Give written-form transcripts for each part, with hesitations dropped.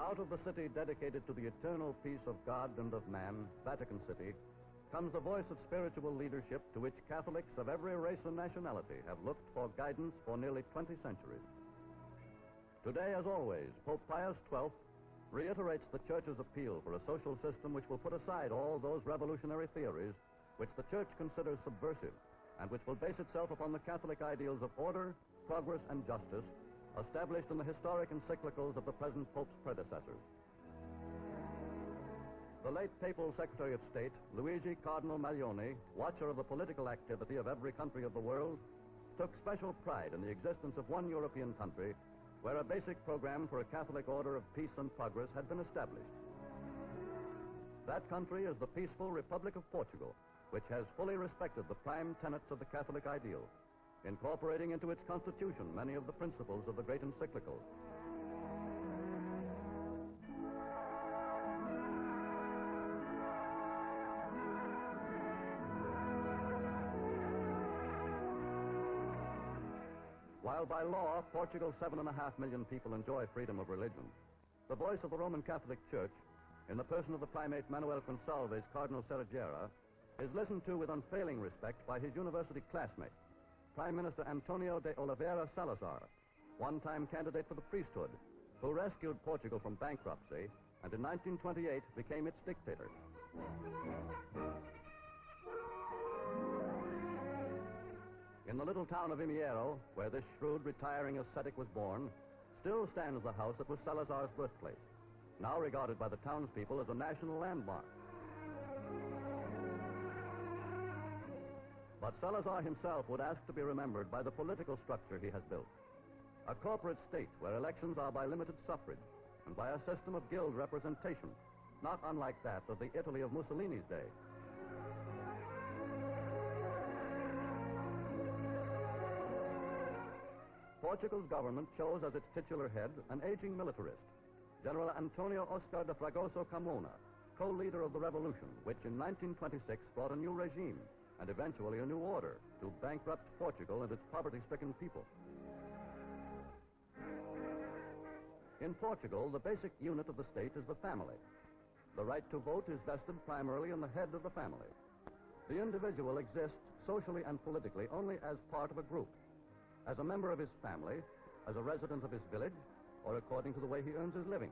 Out of the city dedicated to the eternal peace of God and of man, Vatican City, comes the voice of spiritual leadership to which Catholics of every race and nationality have looked for guidance for nearly 20 centuries. Today, as always, Pope Pius XII reiterates the Church's appeal for a social system which will put aside all those revolutionary theories which the Church considers subversive and which will base itself upon the Catholic ideals of order, progress, and justice established in the historic encyclicals of the present Pope's predecessors. The late Papal Secretary of State, Luigi Cardinal Maglione, watcher of the political activity of every country of the world, took special pride in the existence of one European country where a basic program for a Catholic order of peace and progress had been established. That country is the peaceful Republic of Portugal, which has fully respected the prime tenets of the Catholic ideal, incorporating into its constitution many of the principles of the great encyclicals. While by law, Portugal's 7.5 million people enjoy freedom of religion, the voice of the Roman Catholic Church, in the person of the primate Manuel Gonçalves Cardinal Cerejera, is listened to with unfailing respect by his university classmate, Prime Minister Antonio de Oliveira Salazar, one-time candidate for the priesthood, who rescued Portugal from bankruptcy and in 1928 became its dictator. In the little town of Vimieiro, where this shrewd, retiring ascetic was born, still stands the house that was Salazar's birthplace, now regarded by the townspeople as a national landmark. But Salazar himself would ask to be remembered by the political structure he has built. A corporate state where elections are by limited suffrage and by a system of guild representation, not unlike that of the Italy of Mussolini's day. Portugal's government chose as its titular head an aging militarist, General Antonio Oscar de Fragoso Carmona, co-leader of the revolution, which in 1926 brought a new regime and eventually a new order to bankrupt Portugal and its poverty-stricken people. In Portugal, the basic unit of the state is the family. The right to vote is vested primarily in the head of the family. The individual exists socially and politically only as part of a group, as a member of his family, as a resident of his village, or according to the way he earns his living.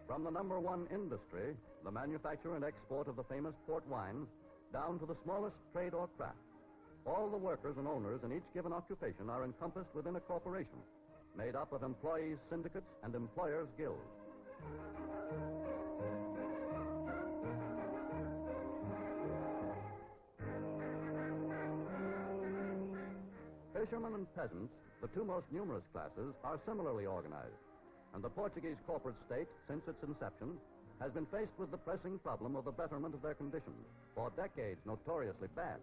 From the number one industry, the manufacture and export of the famous port wines, down to the smallest trade or craft, all the workers and owners in each given occupation are encompassed within a corporation, made up of employees' syndicates and employers' guilds. Fishermen and peasants, the two most numerous classes, are similarly organized, and the Portuguese corporate state, since its inception, has been faced with the pressing problem of the betterment of their conditions, for decades notoriously bad.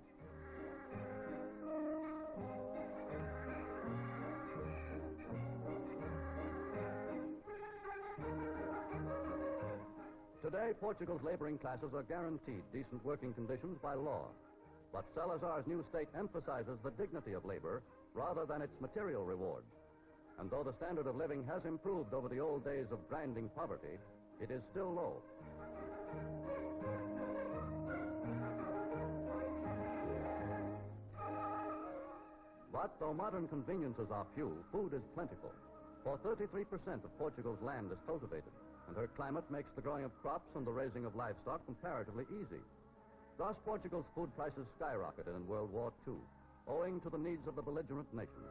Today, Portugal's laboring classes are guaranteed decent working conditions by law. But Salazar's new state emphasizes the dignity of labor rather than its material reward. And though the standard of living has improved over the old days of grinding poverty, it is still low. But though modern conveniences are few, food is plentiful. For 33% of Portugal's land is cultivated, and her climate makes the growing of crops and the raising of livestock comparatively easy. Thus, Portugal's food prices skyrocketed in World War II, owing to the needs of the belligerent nations.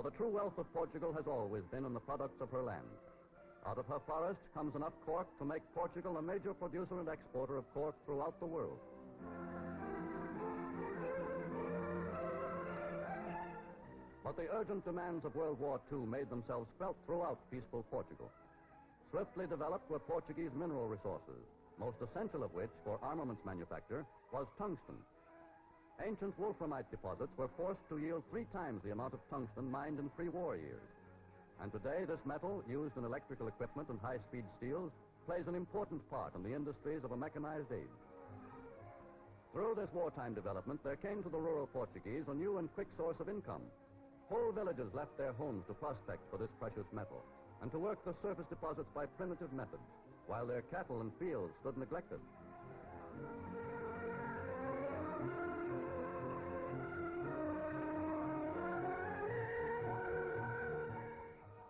For the true wealth of Portugal has always been in the products of her land. Out of her forest comes enough cork to make Portugal a major producer and exporter of cork throughout the world. But the urgent demands of World War II made themselves felt throughout peaceful Portugal. Swiftly developed were Portuguese mineral resources, most essential of which for armaments manufacture was tungsten. Ancient wolframite deposits were forced to yield 3 times the amount of tungsten mined in pre-war years. And today, this metal, used in electrical equipment and high-speed steels, plays an important part in the industries of a mechanized age. Through this wartime development, there came to the rural Portuguese a new and quick source of income. Whole villages left their homes to prospect for this precious metal and to work the surface deposits by primitive methods, while their cattle and fields stood neglected.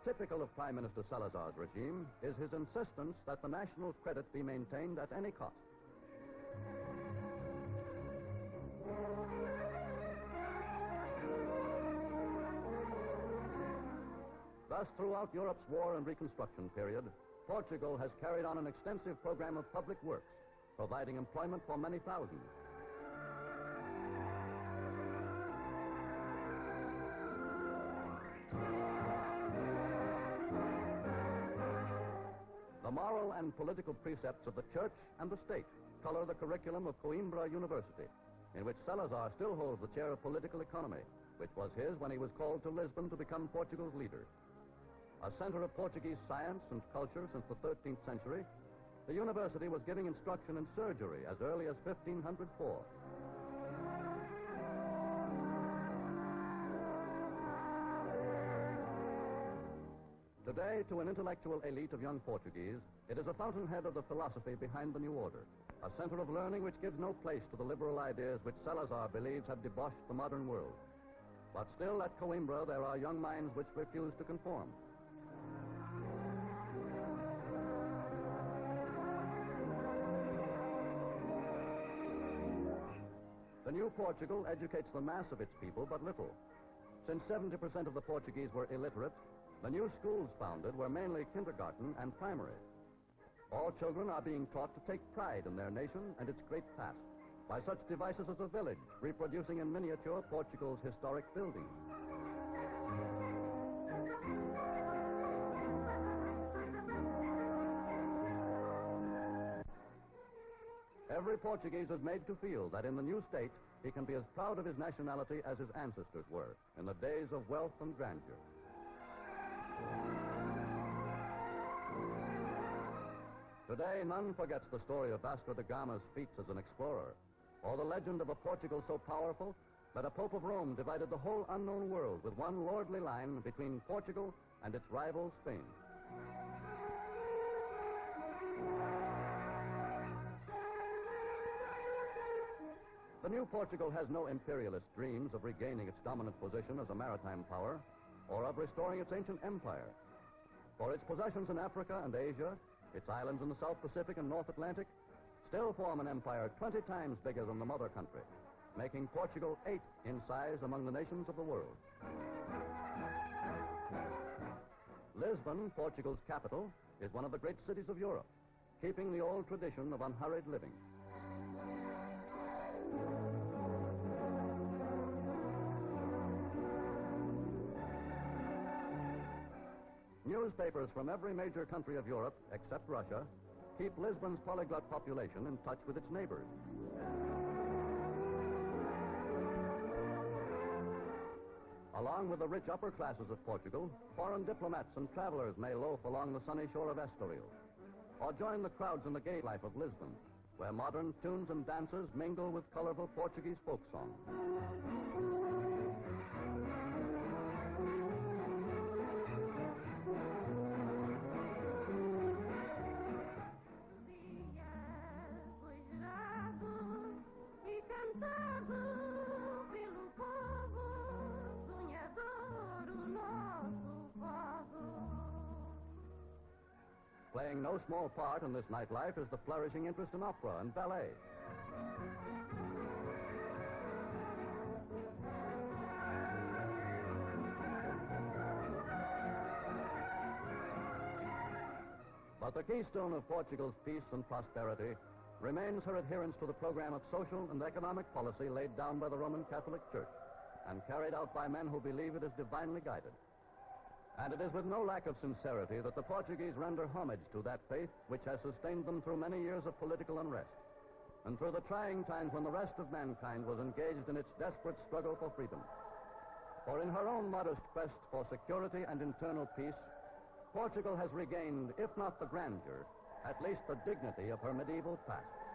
Typical of Prime Minister Salazar's regime is his insistence that the national credit be maintained at any cost. Thus, throughout Europe's war and reconstruction period, Portugal has carried on an extensive program of public works, providing employment for many thousands. The moral and political precepts of the church and the state color the curriculum of Coimbra University, in which Salazar still holds the chair of political economy, which was his when he was called to Lisbon to become Portugal's leader. A center of Portuguese science and culture since the 13th century, the university was giving instruction in surgery as early as 1504. Today, to an intellectual elite of young Portuguese, it is a fountainhead of the philosophy behind the new order, a center of learning which gives no place to the liberal ideas which Salazar believes have debauched the modern world. But still, at Coimbra, there are young minds which refuse to conform. The new Portugal educates the mass of its people but little. Since 70% of the Portuguese were illiterate, the new schools founded were mainly kindergarten and primary. All children are being taught to take pride in their nation and its great past by such devices as a village, reproducing in miniature Portugal's historic buildings. Every Portuguese is made to feel that in the new state, he can be as proud of his nationality as his ancestors were in the days of wealth and grandeur. Today, none forgets the story of Vasco de Gama's feats as an explorer, or the legend of a Portugal so powerful that a Pope of Rome divided the whole unknown world with one lordly line between Portugal and its rival Spain. The new Portugal has no imperialist dreams of regaining its dominant position as a maritime power or of restoring its ancient empire. For its possessions in Africa and Asia, its islands in the South Pacific and North Atlantic, still form an empire 20 times bigger than the mother country, making Portugal 8th in size among the nations of the world. Lisbon, Portugal's capital, is one of the great cities of Europe, keeping the old tradition of unhurried living. Newspapers from every major country of Europe, except Russia, keep Lisbon's polyglot population in touch with its neighbors. Along with the rich upper classes of Portugal, foreign diplomats and travelers may loaf along the sunny shore of Estoril, or join the crowds in the gay life of Lisbon, where modern tunes and dances mingle with colorful Portuguese folk songs. Playing no small part in this nightlife is the flourishing interest in opera and ballet. But the keystone of Portugal's peace and prosperity remains her adherence to the program of social and economic policy laid down by the Roman Catholic Church and carried out by men who believe it is divinely guided. And it is with no lack of sincerity that the Portuguese render homage to that faith which has sustained them through many years of political unrest, and through the trying times when the rest of mankind was engaged in its desperate struggle for freedom. For in her own modest quest for security and internal peace, Portugal has regained, if not the grandeur, at least the dignity of her medieval past.